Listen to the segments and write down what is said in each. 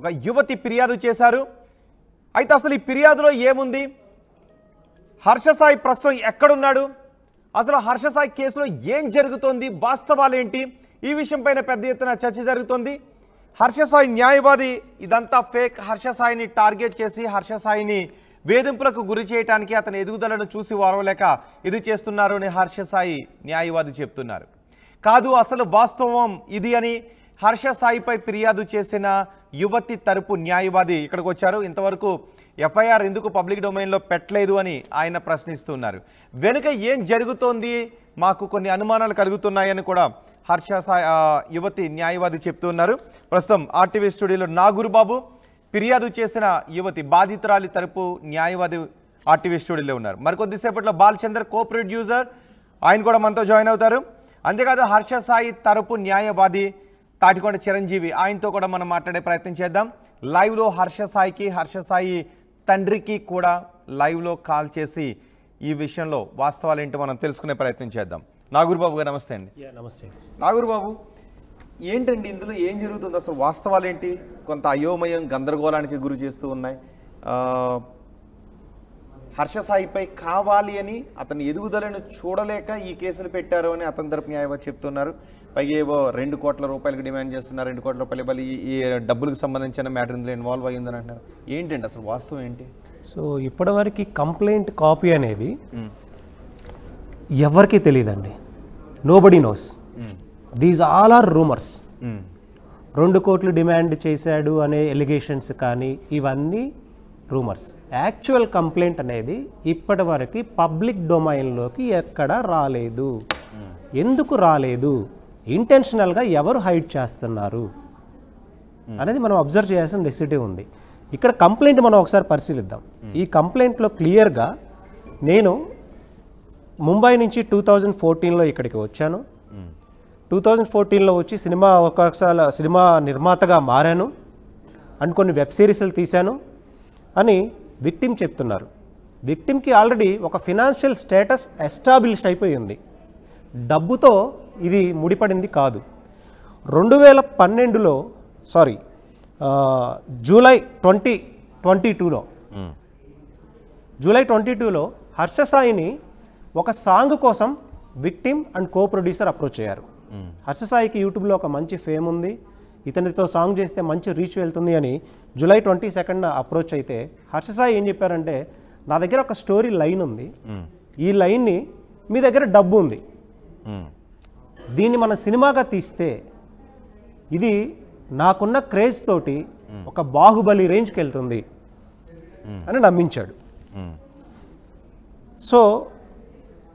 ఒక యువతి ఫిర్యాదు చేశారు. అయితే అసలు ఈ ఫిర్యాదులో ఏముంది, హర్ష సాయి ప్రస్తుతం ఎక్కడున్నాడు, అసలు హర్ష సాయి కేసులో ఏం జరుగుతోంది, వాస్తవాలేంటి, ఈ విషయంపైన పెద్ద ఎత్తున చర్చ జరుగుతోంది. హర్ష సాయి న్యాయవాది ఇదంతా ఫేక్, హర్ష సాయిని టార్గెట్ చేసి హర్ష సాయిని వేధింపులకు గురి చేయడానికి అతని ఎదుగుదలను చూసి వారవలేక ఇది చేస్తున్నారు అని హర్ష సాయి న్యాయవాది చెప్తున్నారు. కాదు, అసలు వాస్తవం ఇది అని హర్ష సాయిపై ఫిర్యాదు చేసిన యువతి తరపు న్యాయవాది ఇక్కడికి వచ్చారు. ఇంతవరకు ఎఫ్ఐఆర్ ఎందుకు పబ్లిక్ డొమైన్లో పెట్టలేదు అని ఆయన ప్రశ్నిస్తున్నారు. వెనుక ఏం జరుగుతోంది, మాకు కొన్ని అనుమానాలు కలుగుతున్నాయని కూడా హర్ష సాయి యువతి న్యాయవాది చెప్తున్నారు. ప్రస్తుతం ఆర్టీవీ స్టూడియోలో నాగూర్బాబు, ఫిర్యాదు చేసిన యువతి బాధితురాలి తరపు న్యాయవాది ఆర్టీవీ స్టూడియోలో ఉన్నారు. మరికొద్దిసేపట్లో బాలచందర్ కో ప్రొడ్యూసర్, ఆయన కూడా మనతో జాయిన్ అవుతారు. అంతేకాదు హర్ష సాయి తరపు న్యాయవాది తాటికొండ చిరంజీవి, ఆయనతో కూడా మనం మాట్లాడే ప్రయత్నం చేద్దాం. లైవ్లో హర్ష సాయికి, హర్ష సాయి తండ్రికి కూడా లైవ్లో కాల్ చేసి ఈ విషయంలో వాస్తవాలు ఏంటో మనం తెలుసుకునే ప్రయత్నం చేద్దాం. నాగూర్బాబు గారు నమస్తే అండి. నమస్తే నాగూర్బాబు, ఏంటండి ఇందులో ఏం జరుగుతుంది, అసలు వాస్తవాలు ఏంటి? కొంత అయోమయం, గందరగోళానికి గురి చేస్తూ ఉన్నాయి. హర్ష సాయిపై కావాలి అని అతని ఎదుగుదలను చూడలేక ఈ కేసులు పెట్టారు అని అతని తరపు న్యాయవాది చెప్తున్నారు. పైగా ఏవో 2 కోట్ల రూపాయలకు డిమాండ్ చేస్తున్నారు. 2 కోట్ల రూపాయలు ఇవ్వాలి, ఈ డబ్బులకు సంబంధించిన మ్యాటర్ ఇందులో ఇన్వాల్వ్ అయ్యిందని అంటున్నారు. ఏంటండి అసలు వాస్తవం ఏంటి? సో ఇప్పటివరకు కంప్లైంట్ కాపీ అనేది ఎవరికి తెలియదండి. Nobody knows. These all are rumours. 2 కోట్లు డిమాండ్ చేశాడు అనే ఎలిగేషన్స్ కానీ ఇవన్నీ రూమర్స్. యాక్చువల్ కంప్లైంట్ అనేది ఇప్పటివరకు పబ్లిక్ డొమైన్లోకి ఎక్కడ రాలేదు. ఎందుకు రాలేదు, ఇంటెన్షనల్గా ఎవరు హైడ్ చేస్తున్నారు అనేది మనం అబ్జర్వ్ చేయాల్సిన నెసెసిటీ ఉంది. ఇక్కడ కంప్లైంట్ మనం ఒకసారి పరిశీలిద్దాం. ఈ కంప్లైంట్లో క్లియర్గా నేను ముంబై నుంచి 2014లో ఇక్కడికి వచ్చాను. 2014లో వచ్చి సినిమా నిర్మాతగా మారాను అండ్ కొన్ని వెబ్ సిరీస్లు తీశాను అని విక్టిమ్ చెప్తున్నారు. విక్టిమ్కి ఆల్రెడీ ఒక ఫినాన్షియల్ స్టేటస్ ఎస్టాబ్లిష్ అయిపోయింది. డబ్బుతో ఇది ముడిపడింది కాదు. 2012లో జూలై 2022లో హర్ష సాయిని ఒక సాంగ్ కోసం victim and co producer approach అయ్యారు. హర్ష సాయికి యూట్యూబ్లో ఒక మంచి ఫేమ్ ఉంది, ఇతనితో సాంగ్ చేస్తే మంచి రీచ్ వెళ్తుంది అని జూలై 22న అప్రోచ్ అయితే హర్ష సాయి ఏం చెప్పారంటే, నా దగ్గర ఒక స్టోరీ లైన్ ఉంది, ఈ లైన్ని మీ దగ్గర డబ్బు ఉంది, దీన్ని మన సినిమాగా తీస్తే ఇది నాకున్న క్రేజ్ తోటి ఒక బాహుబలి రేంజ్కి వెళ్తుంది అని నమ్మించాడు. సో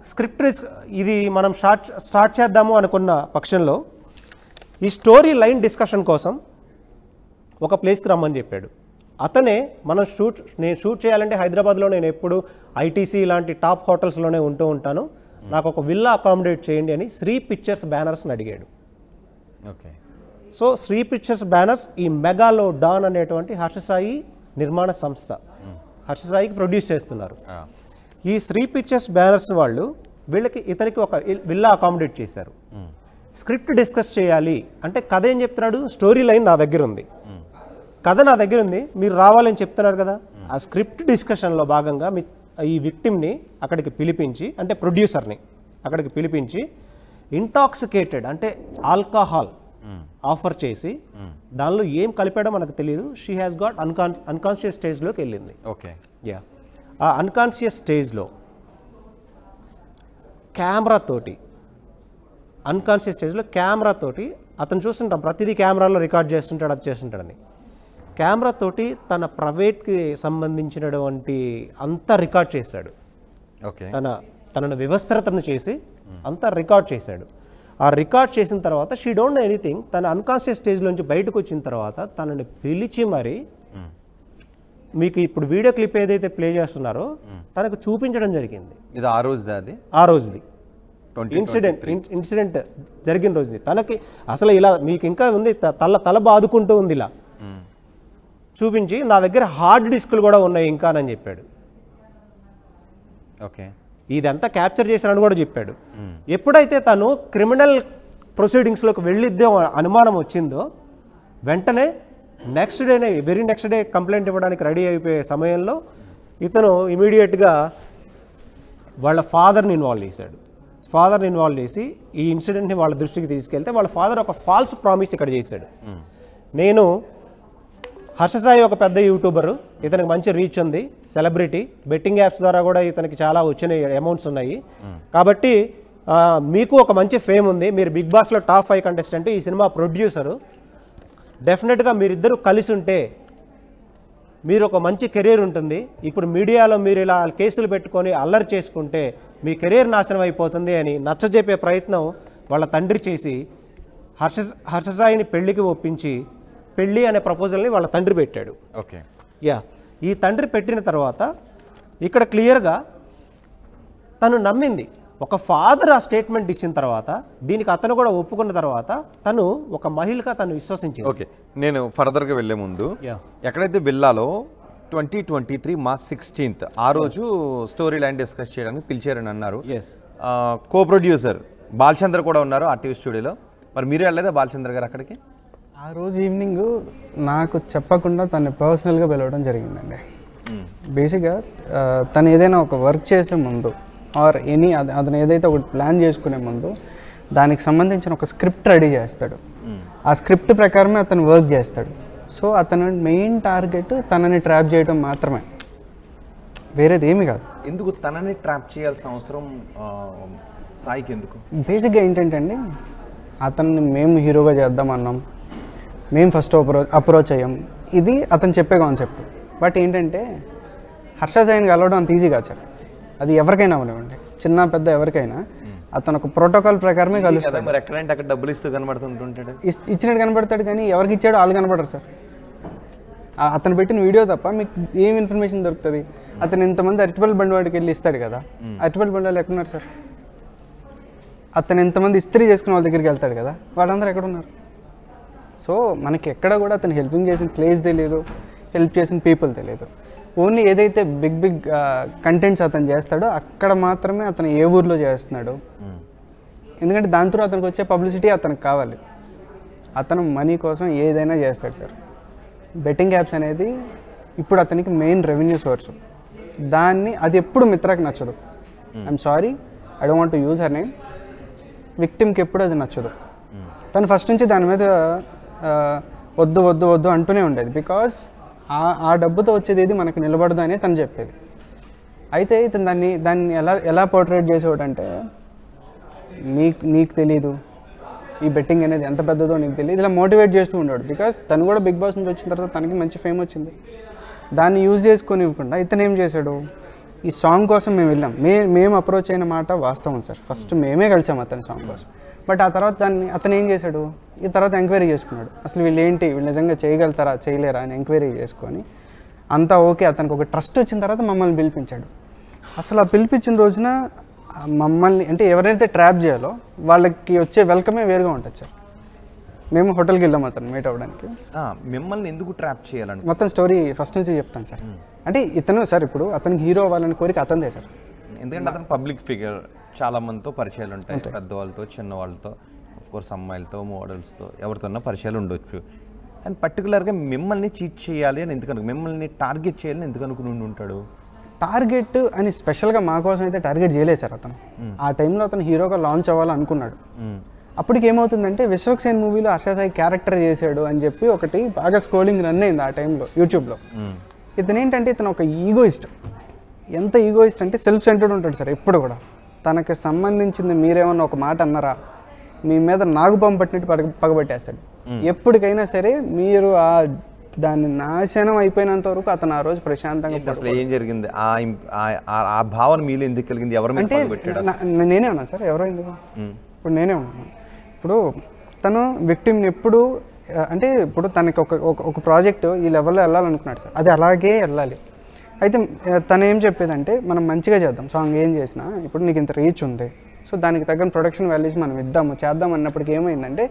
స్క్రిప్ట్ ఇది మనం స్టార్ట్ చేద్దాము అనుకున్న పక్షంలో ఈ స్టోరీ లైన్ డిస్కషన్ కోసం ఒక ప్లేస్కి రమ్మని చెప్పాడు. అతనే నేను షూట్ చేయాలంటే హైదరాబాద్లో నేను ఎప్పుడు ఐటీసీ ఇలాంటి టాప్ హోటల్స్లోనే ఉంటూ ఉంటాను, నాకు ఒక విల్లా అకామిడేట్ చేయండి అని శ్రీ పిక్చర్స్ బ్యానర్స్ని అడిగాడు. Okay. So Sri Pictures banners ఈ మెగాలో డాన్ అనేటువంటి హర్ష సాయి నిర్మాణ సంస్థ హర్ష సాయికి ప్రొడ్యూస్ చేస్తున్నారు. ఈ శ్రీ పిక్చర్స్ బ్యానర్స్ వాళ్ళు ఇతనికి ఒక విల్లా అకామిడేట్ చేశారు. స్క్రిప్ట్ డిస్కస్ చేయాలి అంటే కథ ఏం చెప్తున్నాడు, స్టోరీ లైన్ నా దగ్గర ఉంది, కథ నా దగ్గర ఉంది, మీరు రావాలని చెప్తున్నారు కదా. ఆ స్క్రిప్ట్ డిస్కషన్లో భాగంగా ఈ విక్టిమ్ని అక్కడికి పిలిపించి, అంటే ప్రొడ్యూసర్ని అక్కడికి పిలిపించి ఇంటాక్సికేటెడ్ అంటే ఆల్కహాల్ ఆఫర్ చేసి దానిలో ఏం కలిపాడో మనకు తెలియదు. షీ హ్యాస్ గాట్ అన్కాన్షియస్ స్టేజ్లోకి వెళ్ళింది. ఓకే. యా, ఆ అన్కాన్షియస్ స్టేజ్లో కెమెరాతోటి అతను చూస్తుంటాం ప్రతిదీ కెమెరాలో రికార్డ్ చేస్తుంటాడు, అది చేస్తుంటాడని. కెమెరాతోటి తన ప్రైవేట్కి సంబంధించినటువంటి అంతా రికార్డ్ చేశాడు. ఓకే. తనను వివస్త్రతను చేసి అంతా రికార్డ్ చేశాడు. ఆ రికార్డ్ చేసిన తర్వాత షీ డోంట్ నో ఎనీథింగ్. తన అన్కాన్షియస్ స్టేజ్లోంచి బయటకు వచ్చిన తర్వాత తనని పిలిచి మరి మీకు ఇప్పుడు వీడియో క్లిప్ ఏదైతే ప్లే చేస్తున్నారో తనకు చూపించడం జరిగింది. ఇది ఆ రోజుది ఇన్సిడెంట్ జరిగిన రోజుది. తనకి అసలు ఇలా మీకు ఇంకా ఉంది, తల బాదుకుంటూ ఉంది, ఇలా చూపించి నా దగ్గర హార్డ్ డిస్కులు కూడా ఉన్నాయి ఇంకా అని చెప్పాడు. ఓకే. ఇదంతా క్యాప్చర్ చేశానని కూడా చెప్పాడు. ఎప్పుడైతే తను క్రిమినల్ ప్రొసీడింగ్స్లోకి వెళ్ళిద్దో అనుమానం వచ్చిందో వెంటనే వెరీ నెక్స్ట్ డే కంప్లైంట్ ఇవ్వడానికి రెడీ అయిపోయే సమయంలో ఇతను ఇమీడియట్గా వాళ్ళ ఫాదర్ని ఇన్వాల్వ్ చేసి ఈ ఇన్సిడెంట్ని వాళ్ళ దృష్టికి తీసుకెళ్తే వాళ్ళ ఫాదర్ ఒక ఫాల్స్ ప్రామిస్ ఇక్కడ చేశాడు. నేను హర్ష సాయి ఒక పెద్ద యూట్యూబరు, ఇతనికి మంచి రీచ్ ఉంది, సెలబ్రిటీ, బెట్టింగ్ యాప్స్ ద్వారా కూడా ఇతనికి చాలా వచ్చిన అమౌంట్స్ ఉన్నాయి, కాబట్టి మీకు ఒక మంచి ఫేమ్ ఉంది, మీరు బిగ్ బాస్లో టాప్ 5 కంటెస్టెంట్, ఈ సినిమా ప్రొడ్యూసరు, డెఫినెట్గా మీరిద్దరూ కలిసి ఉంటే మీరు ఒక మంచి కెరీర్ ఉంటుంది. ఇప్పుడు మీడియాలో మీరు ఇలా కేసులు పెట్టుకొని అల్లరి చేసుకుంటే మీ కెరీర్ నాశనం అయిపోతుంది అని నచ్చజెప్పే ప్రయత్నం వాళ్ళ తండ్రి చేసి హర్ష సాయిని పెళ్లికి ఒప్పించి పెళ్ళి అనే ప్రపోజల్ని వాళ్ళ తండ్రి పెట్టాడు. ఓకే, ఈ తండ్రి పెట్టిన తర్వాత ఇక్కడ క్లియర్గా తను నమ్మింది. ఒక ఫాదర్ ఆ స్టేట్మెంట్ ఇచ్చిన తర్వాత దీనికి అతను కూడా ఒప్పుకున్న తర్వాత తను ఒక మహిళగా తను విశ్వసించింది. ఓకే, నేను ఫర్దర్గా వెళ్ళే ముందు ఎక్కడైతే వెళ్ళాలో 2023 March 16th ఆ రోజు స్టోరీ లైన్ డిస్కస్ చేయడానికి పిలిచారని అన్నారు. కో ప్రొడ్యూసర్ బాలచంద్ర కూడా ఉన్నారు ఆర్టీవీ స్టూడియోలో. మరి మీరే వెళ్ళలేదా బాలచంద్ర గారు అక్కడికి? ఆ రోజు ఈవినింగ్ నాకు చెప్పకుండా తను పర్సనల్గా పిలవడం జరిగిందండి. బేసిక్గా తను ఏదైనా ఒక వర్క్ చేసే ముందు ఆర్ అతను ఏదైతే ఒకటి ప్లాన్ చేసుకునే ముందు దానికి సంబంధించిన ఒక స్క్రిప్ట్ రెడీ చేస్తాడు. ఆ స్క్రిప్ట్ ప్రకారమే అతను వర్క్ చేస్తాడు. సో అతను మెయిన్ టార్గెట్ తనని ట్రాప్ చేయడం మాత్రమే, వేరేది ఏమీ కాదు. ఎందుకు తనని ట్రాప్ చేయాల్సిన అవసరం సాయికి ఎందుకు? బేసిక్గా ఏంటంటే అండి, అతన్ని మేము హీరోగా చేద్దామన్నాం, మేము ఫస్ట్ అప్రోచ్ అయ్యాం, ఇది అతను చెప్పే కాన్సెప్ట్. బట్ ఏంటంటే హర్ష సాయిని కలవడం అంత ఈజీ కాదు సార్. అది ఎవరికైనా అవనివ్వండి, చిన్న పెద్ద ఎవరికైనా, అతను ఒక ప్రోటోకాల్ ప్రకారమే కలుస్తాడు. మరి ఎక్కడంటే అక్కడ డబ్బులు ఇస్తూ కనబడుతుంటాడు, ఇచ్చినట్టు కనబడతాడు, కానీ ఎవరికి ఇచ్చాడో వాళ్ళు కనబడరు సార్. అతను పెట్టిన వీడియో తప్ప మీకు ఏం ఇన్ఫర్మేషన్ దొరుకుతుంది? అతను ఇంతమంది అరటిపల్లి బండివాడికి వెళ్ళి ఇస్తాడు కదా, అరటిపల్లి బండివాళ్ళు ఎక్కడున్నారు సార్? అతను ఎంతమంది ఇస్త్రీ చేసుకున్న వాళ్ళ దగ్గరికి వెళ్తాడు కదా, వాళ్ళందరూ ఎక్కడున్నారు? సో మనకి ఎక్కడ కూడా అతను హెల్పింగ్ చేసిన ప్లేస్ తెలియదు, హెల్ప్ చేసిన పీపుల్ తెలియదు. ఓన్లీ ఏదైతే బిగ్ కంటెంట్స్ అతను చేస్తాడో అక్కడ మాత్రమే అతను ఏ ఊర్లో చేస్తున్నాడు. ఎందుకంటే దాని తర్వాత అతనికి వచ్చే పబ్లిసిటీ అతనికి కావాలి. అతను మనీ కోసం ఏదైనా చేస్తాడు సార్. బెట్టింగ్ యాప్స్ అనేది ఇప్పుడు అతనికి మెయిన్ రెవెన్యూ సోర్స్. అది ఎప్పుడు మిత్రాకి నచ్చదు. I'm sorry, I don't want to use her name. విక్టిమ్కి ఎప్పుడు అది నచ్చదు. తను ఫస్ట్ నుంచి దాని మీద వద్దు వద్దు వద్దు అంటూనే ఉండేది. బికాజ్ ఆ డబ్బుతో వచ్చేది ఏది మనకు నిలబడదు అని తను చెప్పేది. అయితే ఇతను దాన్ని ఎలా పోర్ట్రేట్ చేసేవాడు అంటే, నీకు తెలీదు ఈ బెట్టింగ్ అనేది ఎంత పెద్దదో నీకు తెలియదు, ఇలా మోటివేట్ చేస్తూ ఉన్నాడు. బికాజ్ తను కూడా బిగ్ బాస్ నుంచి వచ్చిన తర్వాత తనకి మంచి ఫేమ్ వచ్చింది. దాన్ని యూజ్ చేసుకొని ఇవ్వకుండా ఇతను ఏం చేశాడు, ఈ సాంగ్ కోసం మేము వెళ్ళాం, మేము అప్రోచ్ అయిన మాట వాస్తవం సార్. ఫస్ట్ మేమే కలిసాం అతని సాంగ్ కోసం. బట్ ఆ తర్వాత అతను ఏం చేశాడు, ఈ తర్వాత ఎంక్వైరీ చేసుకున్నాడు. అసలు వీళ్ళు నిజంగా చేయగలుగుతారా చేయలేరా అని ఎంక్వైరీ చేసుకొని అంతా ఓకే, అతనికి ఒక ట్రస్ట్ వచ్చిన తర్వాత మమ్మల్ని పిలిపించాడు. అసలు ఆ పిలిపించిన రోజున మమ్మల్ని అంటే ఎవరైతే ట్రాప్ చేయాలో వాళ్ళకి వచ్చే వెల్కమే వేరుగా ఉంటుంది సార్. మేము హోటల్కి వెళ్ళాం అతను మీట్ అవ్వడానికి. మిమ్మల్ని ఎందుకు ట్రాప్ చేయాలని మొత్తం స్టోరీ ఫస్ట్ నుంచి చెప్తాను సార్. అంటే ఇతను సార్ ఇప్పుడు అతనికి హీరో అవ్వాలని కోరిక అతనిదే సార్. ఎందుకంటే అతను పబ్లిక్ ఫిగర్, చాలా మందితో పరిచయాలు ఉంటాయి, పెద్దవాళ్ళతో, చిన్నవాళ్ళతో, ఆఫ్కోర్స్ అమ్మాయిలతో, మోడల్స్తో, ఎవరితోన్నా పరిచయాలు ఉండొచ్చు. అండ్ పర్టికులర్గా మిమ్మల్ని చీట్ చేయాలి అని ఎందుకను, మిమ్మల్ని టార్గెట్ చేయాలని ఎందుకు అనుకుని ఉంటాడు? టార్గెట్ అని స్పెషల్గా మా కోసం అయితే టార్గెట్ చేయలేదు సార్. అతను ఆ టైంలో అతను హీరోగా లాంచ్ అవ్వాలనుకున్నాడు. అప్పటికి ఏమవుతుందంటే విశ్వక్సేన్ మూవీలో హర్ష సాయి క్యారెక్టర్ చేశాడు అని చెప్పి ఒకటి బాగా స్క్రోలింగ్ రన్ అయింది ఆ టైంలో యూట్యూబ్లో. ఇతను ఏంటంటే ఇతను ఒక ఈగోయిస్ట్. ఎంత ఈగోయిస్ట్ అంటే సెల్ఫ్ సెంటర్డ్ ఉంటాడు సార్ ఎప్పుడు కూడా. తనకు సంబంధించింది మీరేమన్నా ఒక మాట అన్నారా, మీ మీద నాగుపాము పట్టినట్టు పగబట్టేస్తాడు. ఎప్పటికైనా సరే మీరు దాన్ని నాశనం అయిపోయినంత వరకు అతను ఆ రోజు ప్రశాంతంగా. అసలు ఏం జరిగింది, ఆ భావన మీలో ఎందుకు కలిగింది, ఎవరు అంటే నేనే ఉన్నాను సార్. ఎవరో ఎందుకు, ఇప్పుడు నేనే ఉన్నాను. ఇప్పుడు తను విక్టిమ్ని ఎప్పుడు అంటే ఇప్పుడు తనకి ఒక ప్రాజెక్టు ఈ లెవెల్లో వెళ్ళాలనుకున్నాడు సార్, అది అలాగే వెళ్ళాలి. అయితే తను ఏం చెప్పేదంటే మనం మంచిగా చేద్దాం, సాంగ్ ఏం చేసినా ఇప్పుడు నీకు ఇంత రీచ్ ఉంది, సో దానికి తగ్గ ప్రొడక్షన్ వాల్యూస్ మనం చేద్దాం అన్నప్పటికీ ఏమైందంటే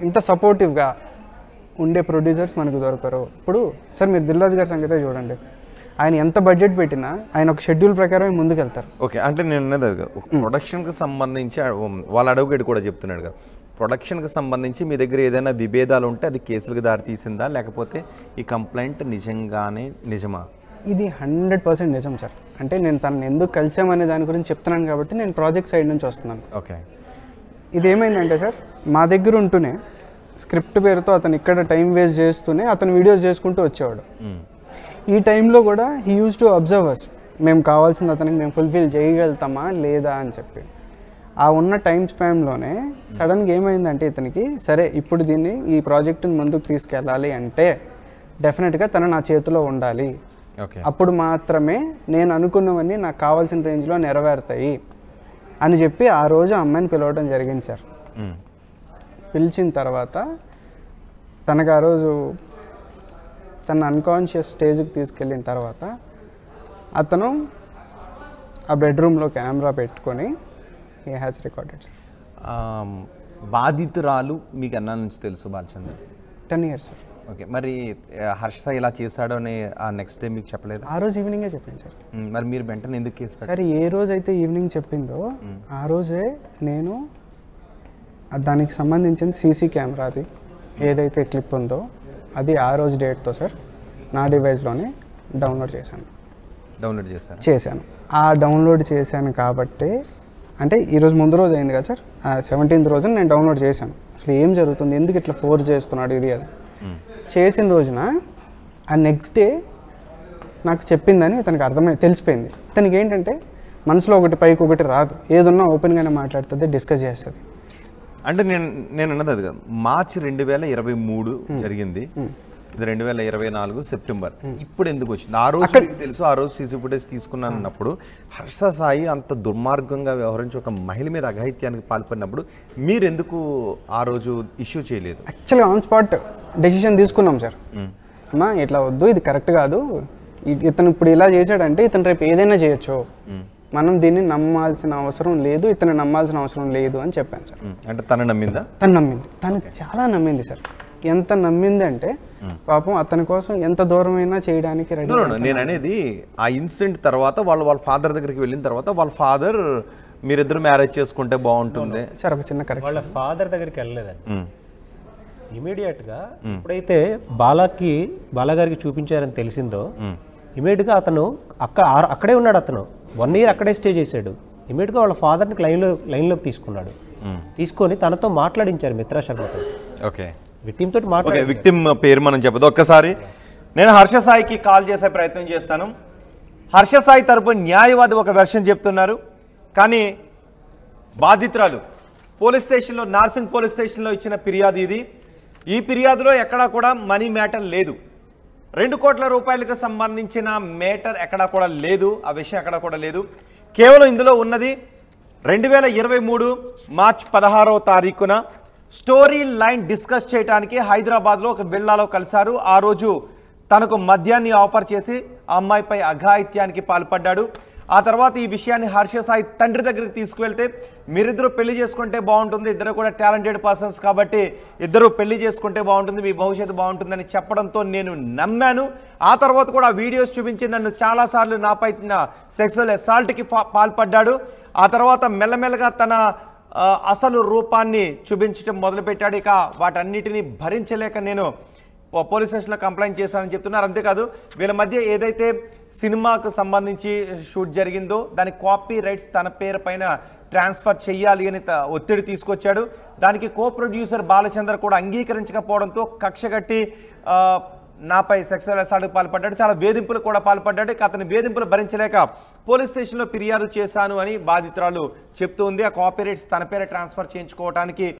ఇంత సపోర్టివ్గా ఉండే ప్రొడ్యూసర్స్ మనకు దొరకరు. ఇప్పుడు సార్ మీరు దిల్ రాజు గారి సంగతే చూడండి, ఆయన ఎంత బడ్జెట్ పెట్టినా ఆయన ఒక షెడ్యూల్ ప్రకారమే ముందుకు వెళ్తారు. ఓకే, అంటే నేను ప్రొడక్షన్కి సంబంధించి వాళ్ళ అడ్వకేట్ కూడా చెప్తున్నాడు కదా, ప్రొడక్షన్కి సంబంధించి మీ దగ్గర ఏదైనా విభేదాలు ఉంటే అది కేసులకు దారితీసిందా, లేకపోతే ఈ కంప్లైంట్ నిజంగానే నిజమా? ఇది 100% నిజం సార్. అంటే నేను తనని ఎందుకు కలిసామనే దాని గురించి చెప్తున్నాను కాబట్టి నేను ప్రాజెక్ట్ సైడ్ నుంచి వస్తున్నాను. ఓకే. ఇదేమైందంటే సార్, మా దగ్గర ఉంటూనే స్క్రిప్ట్ పేరుతో అతను ఇక్కడ టైం వేస్ట్ చేస్తూనే అతను వీడియోస్ చేసుకుంటూ వచ్చేవాడు. ఈ టైంలో కూడా హీ యూజ్ టు అబ్జర్వ్ అస్, మేము కావాల్సింది అతనికి మేము ఫుల్ఫిల్ చేయగలుగుతామా లేదా అని చెప్పి. ఆ ఉన్న టైం స్పామ్లోనే సడన్గా ఏమైందంటే ఇతనికి, సరే ఇప్పుడు దీన్ని ఈ ప్రాజెక్టుని ముందుకు తీసుకెళ్ళాలి అంటే డెఫినెట్గా తను నా చేతిలో ఉండాలి, అప్పుడు మాత్రమే నేను అనుకున్నవన్నీ నాకు కావాల్సిన రేంజ్లో నెరవేరుతాయి అని చెప్పి ఆ రోజు అమ్మాయిని పిలవడం జరిగింది సార్. పిలిచిన తర్వాత తనకు ఆ రోజు తన అన్కాన్షియస్ స్టేజ్కి తీసుకెళ్ళిన తర్వాత అతను ఆ బెడ్రూమ్లో కెమెరా పెట్టుకొని హీ హ్యాస్ రికార్డెడ్. బాధితురాలు మీకు అన్నా నుంచి తెలుసు బాలచంద్ర? 10 years sir. ఓకే. మరి హర్ష ఇలా చేశాడు అని ఆ నెక్స్ట్ డే మీకు చెప్పలేదు? ఆ రోజు ఈవినింగే చెప్పింది సార్. మరి మీరు వెంటనే ఎందుకు కేసు సరే, ఏ రోజైతే ఈవినింగ్ చెప్పిందో ఆ రోజే నేను దానికి సంబంధించిన సీసీ కెమెరాది ఏదైతే క్లిప్ ఉందో అది ఆ రోజు డేట్తో సార్ నా డివైస్లోనే డౌన్లోడ్ చేశాను. ఆ డౌన్లోడ్ చేశాను కాబట్టి, అంటే ఈరోజు ముందు రోజు అయింది కదా సార్, 17th రోజున నేను డౌన్లోడ్ చేశాను. అసలు ఏం జరుగుతుంది, ఎందుకు ఇట్లా ఫోర్స్ చేస్తున్నాడు ఇది అది చేసిన రోజున ఆ నెక్స్ట్ డే నాకు చెప్పిందని తనకు తెలిసిపోయింది. తనకి ఏంటంటే మనసులో ఒకటి పైకి ఒకటి రాదు, ఏదున్నా ఓపెన్గానే మాట్లాడుతుంది, డిస్కస్ చేస్తుంది. అంటే నేను అన్నది అది కాదు, మార్చి 2023 జరిగింది, ఇది 2024 సెప్టెంబర్. ఇప్పుడు ఎందుకు వచ్చింది? ఆ రోజు మీకు తెలుసు, ఆ రోజు సీసీ ఫుటేజ్ తీసుకున్నప్పుడు హర్ష సాయి అంత దుర్మార్గంగా వ్యవహరించి ఒక మహిళ మీద అఘాయిత్యానికి పాల్పడినప్పుడు మీరు ఎందుకు ఆ రోజు ఇష్యూ చేయలేదు? యాక్చువల్గా ఆన్ స్పాట్ డెసిషన్ తీసుకున్నాం సార్. అమ్మా ఇట్లా వద్దు, ఇది కరెక్ట్ కాదు, ఇతను ఇప్పుడు ఇలా చేశాడంటే ఇతను రేపు ఏదైనా చేయొచ్చు, మనం దీన్ని నమ్మాల్సిన అవసరం లేదు, ఇతను నమ్మాల్సిన అవసరం లేదు అని చెప్పాను సార్. అంటే తను నమ్మిందా? తను నమ్మింది, తను చాలా నమ్మింది సార్. ఎంత నమ్మింది అంటే పాపం అతని కోసం ఎంత దూరమైనా చేయడానికి రెడీ. నేను అనేది ఆ ఇన్సిడెంట్ తర్వాత వాళ్ళ ఫాదర్ దగ్గరికి వెళ్ళిన తర్వాత వాళ్ళ ఫాదర్ మీరిద్దరు మ్యారేజ్ చేసుకుంటే బాగుంటుంది సార్. ఒక చిన్న కరెక్ట్, వాళ్ళ ఫాదర్ దగ్గరికి వెళ్ళలేదండి. ఇమీడియట్గా ఎప్పుడైతే బాలాగారికి చూపించారని తెలిసిందో ఇమీడియట్గా అతను అక్కడే ఉన్నాడు. అతను 1 year అక్కడే స్టే చేశాడు. ఇమీడియట్గా వాళ్ళ ఫాదర్ని లైన్లోకి తీసుకున్నాడు. తీసుకొని తనతో మాట్లాడించారు మిత్రా శర్మతో. ఓకే. విక్టిమ్ తోటి మాట్లాడే, విక్టిమ్ పేరు మనం చెప్పదు. ఒక్కసారి నేను హర్ష సాయికి కాల్ చేసే ప్రయత్నం చేస్తాను. హర్ష సాయి తరపున న్యాయవాది ఒక వెర్షన్ చెప్తున్నారు, కానీ బాధితురాలు పోలీస్ స్టేషన్లో, నార్సింగ్ పోలీస్ స్టేషన్లో ఇచ్చిన ఫిర్యాదు ఇది. ఈ ఫిర్యాదులో ఎక్కడా కూడా మనీ మ్యాటర్ లేదు, 2 కోట్ల రూపాయలకు సంబంధించిన మేటర్ ఎక్కడా కూడా లేదు, ఆ విషయం ఎక్కడా కూడా లేదు. కేవలం ఇందులో ఉన్నది 2023 మార్చి 16వ తారీఖున స్టోరీ లైన్ డిస్కస్ చేయడానికి హైదరాబాద్లో ఒక విల్లాలో కలిశారు. ఆ రోజు తనకు మద్యాన్ని ఆఫర్ చేసి ఆ అమ్మాయిపై అఘాయిత్యానికి పాల్పడ్డాడు. ఆ తర్వాత ఈ విషయాన్ని హర్ష సాయి తండ్రి దగ్గరికి తీసుకువెళ్తే, మీరిద్దరూ పెళ్లి చేసుకుంటే బాగుంటుంది, ఇద్దరు కూడా టాలెంటెడ్ పర్సన్స్ కాబట్టి ఇద్దరు పెళ్లి చేసుకుంటే బాగుంటుంది, మీ భవిష్యత్తు బాగుంటుందని చెప్పడంతో నేను నమ్మాను. ఆ తర్వాత కూడా వీడియోస్ చూపించి నన్ను చాలాసార్లు నాపై సెక్సువల్ అసాల్ట్కి పాల్పడ్డాడు. ఆ తర్వాత మెల్లమెల్లగా తన అసలు రూపాన్ని చూపించడం మొదలుపెట్టాడు. ఇక వాటన్నిటిని భరించలేక నేను పోలీస్ స్టేషన్లో కంప్లైంట్ చేశానని చెప్తున్నారు. అంతేకాదు వీళ్ళ మధ్య ఏదైతే సినిమాకు సంబంధించి షూట్ జరిగిందో దాని కాపీ రైట్స్ తన పేరు పైన ట్రాన్స్ఫర్ చేయాలి అని ఒత్తిడి తీసుకొచ్చాడు. దానికి కో ప్రొడ్యూసర్ బాలచంద్ర కూడా అంగీకరించకపోవడంతో కక్షగట్టి నాపై సెక్సువల్ అసాల్ట్కి పాల్పడ్డాడు, చాలా వేధింపులు కూడా పాల్పడ్డాడు. అతని వేధింపులు భరించలేక పోలీస్ స్టేషన్లో ఫిర్యాదు చేశాను అని బాధితురాలు చెప్తూ ఉంది. ఆ కాపీ రైట్స్ తన పేరు ట్రాన్స్ఫర్ చేయించుకోవడానికి